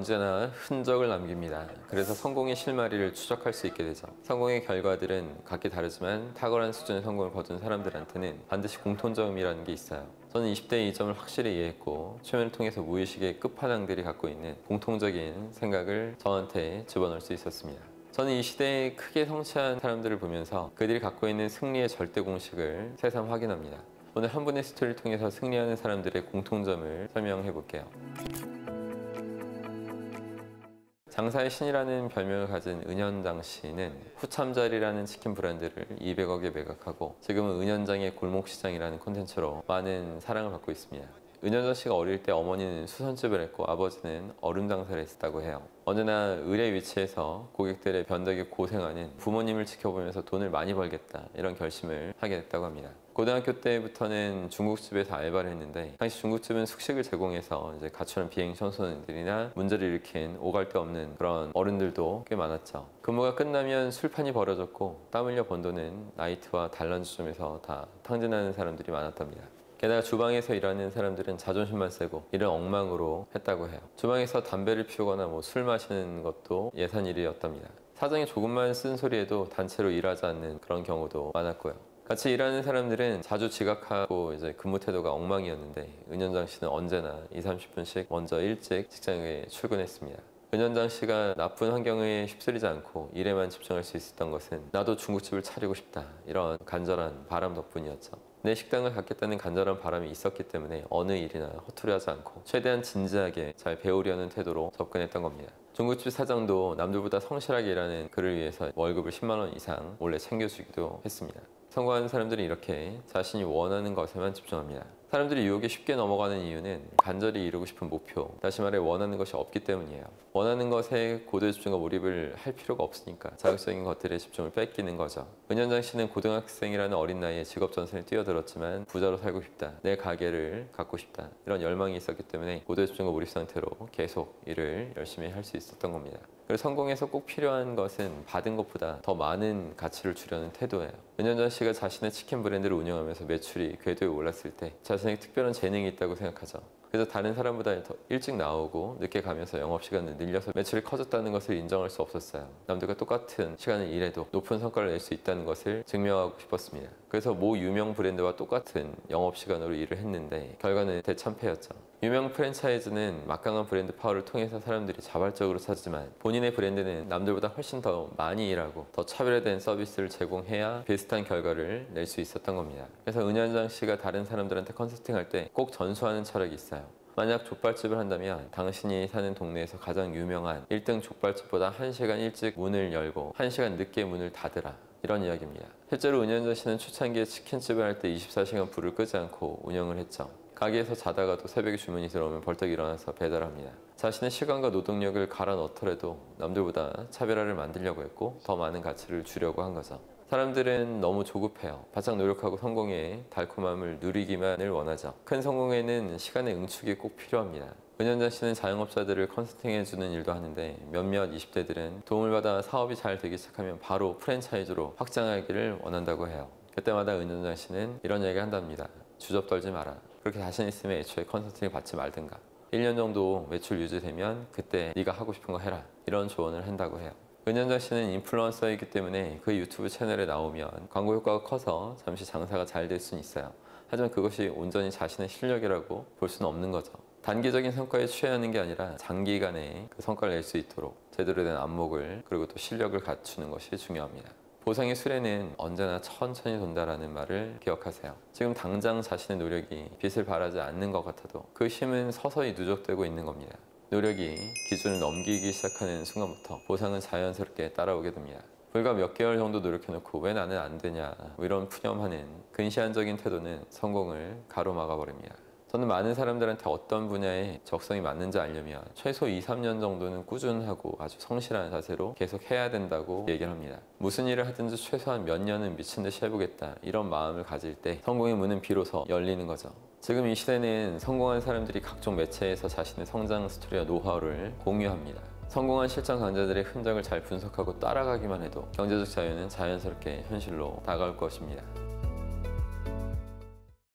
언제나 흔적을 남깁니다. 그래서 성공의 실마리를 추적할 수 있게 되죠. 성공의 결과들은 각기 다르지만 탁월한 수준의 성공을 거둔 사람들한테는 반드시 공통점이라는 게 있어요. 저는 20대의 이 점을 확실히 이해했고 최면을 통해서 무의식의 끝판왕들이 갖고 있는 공통적인 생각을 저한테 집어넣을 수 있었습니다. 저는 이 시대에 크게 성취한 사람들을 보면서 그들이 갖고 있는 승리의 절대 공식을 새삼 확인합니다. 오늘 한 분의 스토리를 통해서 승리하는 사람들의 공통점을 설명해 볼게요. 장사의 신이라는 별명을 가진 은현장 씨는 후참자리라는 치킨 브랜드를 200억에 매각하고 지금은 은현장의 골목시장이라는 콘텐츠로 많은 사랑을 받고 있습니다. 은현장 씨가 어릴 때 어머니는 수선집을 했고 아버지는 얼음 장사를 했다고 해요. 언제나 을의 위치에서 고객들의 변덕에 고생하는 부모님을 지켜보면서 돈을 많이 벌겠다 이런 결심을 하게 됐다고 합니다. 고등학교 때부터는 중국집에서 알바를 했는데 당시 중국집은 숙식을 제공해서 이제 가출한 비행 청소년들이나 문제를 일으킨 오갈 데 없는 그런 어른들도 꽤 많았죠. 근무가 끝나면 술판이 벌어졌고 땀 흘려 번 돈은 나이트와 단란주점에서 다 탕진하는 사람들이 많았답니다. 게다가 주방에서 일하는 사람들은 자존심만 세고 일을 엉망으로 했다고 해요. 주방에서 담배를 피우거나 술 마시는 것도 예산일이었답니다. 사장이 조금만 쓴소리에도 단체로 일하지 않는 그런 경우도 많았고요. 같이 일하는 사람들은 자주 지각하고 이제 근무 태도가 엉망이었는데 은현장 씨는 언제나 20-30분씩 먼저 일찍 직장에 출근했습니다. 은현장 씨가 나쁜 환경에 휩쓸리지 않고 일에만 집중할 수 있었던 것은 나도 중국집을 차리고 싶다 이런 간절한 바람 덕분이었죠. 내 식당을 갖겠다는 간절한 바람이 있었기 때문에 어느 일이나 허투루하지 않고 최대한 진지하게 잘 배우려는 태도로 접근했던 겁니다. 중국집 사장도 남들보다 성실하게 일하는 그를 위해서 월급을 10만 원 이상 원래 챙겨주기도 했습니다. 성공하는 사람들은 이렇게 자신이 원하는 것에만 집중합니다. 사람들이 유혹에 쉽게 넘어가는 이유는 간절히 이루고 싶은 목표, 다시 말해 원하는 것이 없기 때문이에요. 원하는 것에 고도의 집중과 몰입을 할 필요가 없으니까 자극적인 것들에 집중을 뺏기는 거죠. 은현장 씨는 고등학생이라는 어린 나이에 직업 전선에 뛰어들었지만 부자로 살고 싶다, 내 가게를 갖고 싶다 이런 열망이 있었기 때문에 고도의 집중과 몰입 상태로 계속 일을 열심히 할 수 있었던 겁니다. 그리고 성공에서 꼭 필요한 것은 받은 것보다 더 많은 가치를 주려는 태도예요. 은현장 씨가 자신의 치킨 브랜드를 운영하면서 매출이 궤도에 올랐을 때 자신에게 특별한 재능이 있다고 생각하죠. 그래서 다른 사람보다 더 일찍 나오고 늦게 가면서 영업시간을 늘려서 매출이 커졌다는 것을 인정할 수 없었어요. 남들과 똑같은 시간을 일해도 높은 성과를 낼 수 있다는 것을 증명하고 싶었습니다. 그래서 모 유명 브랜드와 똑같은 영업시간으로 일을 했는데 결과는 대참패였죠. 유명 프랜차이즈는 막강한 브랜드 파워를 통해서 사람들이 자발적으로 찾지만 본인의 브랜드는 남들보다 훨씬 더 많이 일하고 더 차별화된 서비스를 제공해야 비슷한 결과를 낼 수 있었던 겁니다. 그래서 은현장 씨가 다른 사람들한테 컨설팅할 때 꼭 전수하는 철학이 있어요. 만약 족발집을 한다면 당신이 사는 동네에서 가장 유명한 1등 족발집보다 1시간 일찍 문을 열고 1시간 늦게 문을 닫으라 이런 이야기입니다. 실제로 은현장 씨는 초창기에 치킨집을 할 때 24시간 불을 끄지 않고 운영을 했죠. 가게에서 자다가도 새벽에 주문이 들어오면 벌떡 일어나서 배달합니다. 자신의 시간과 노동력을 갈아 넣더라도 남들보다 차별화를 만들려고 했고 더 많은 가치를 주려고 한 거죠. 사람들은 너무 조급해요. 바짝 노력하고 성공의 달콤함을 누리기만을 원하죠. 큰 성공에는 시간의 응축이 꼭 필요합니다. 은현장 씨는 자영업자들을 컨설팅해주는 일도 하는데 몇몇 20대들은 도움을 받아 사업이 잘 되기 시작하면 바로 프랜차이즈로 확장하기를 원한다고 해요. 그때마다 은현장 씨는 이런 얘기 한답니다. 주접 떨지 마라. 그렇게 자신 있으면 애초에 컨설팅을 받지 말든가. 1년 정도 매출 유지되면 그때 네가 하고 싶은 거 해라. 이런 조언을 한다고 해요. 은현장 씨는 인플루언서이기 때문에 그 유튜브 채널에 나오면 광고 효과가 커서 잠시 장사가 잘 될 수는 있어요. 하지만 그것이 온전히 자신의 실력이라고 볼 수는 없는 거죠. 단기적인 성과에 취하는 게 아니라 장기간에 그 성과를 낼 수 있도록 제대로 된 안목을 그리고 또 실력을 갖추는 것이 중요합니다. 보상의 수레는 언제나 천천히 돈다라는 말을 기억하세요. 지금 당장 자신의 노력이 빛을 발하지 않는 것 같아도 그 힘은 서서히 누적되고 있는 겁니다. 노력이 기준을 넘기기 시작하는 순간부터 보상은 자연스럽게 따라오게 됩니다. 불과 몇 개월 정도 노력해놓고 왜 나는 안 되냐 이런 푸념하는 근시안적인 태도는 성공을 가로막아 버립니다. 저는 많은 사람들한테 어떤 분야에 적성이 맞는지 알려면 최소 2-3년 정도는 꾸준하고 아주 성실한 자세로 계속 해야 된다고 얘기를 합니다. 무슨 일을 하든지 최소한 몇 년은 미친 듯이 해보겠다 이런 마음을 가질 때 성공의 문은 비로소 열리는 거죠. 지금 이 시대는 성공한 사람들이 각종 매체에서 자신의 성장 스토리와 노하우를 공유합니다. 성공한 실전 강자들의 흔적을 잘 분석하고 따라가기만 해도 경제적 자유는 자연스럽게 현실로 다가올 것입니다.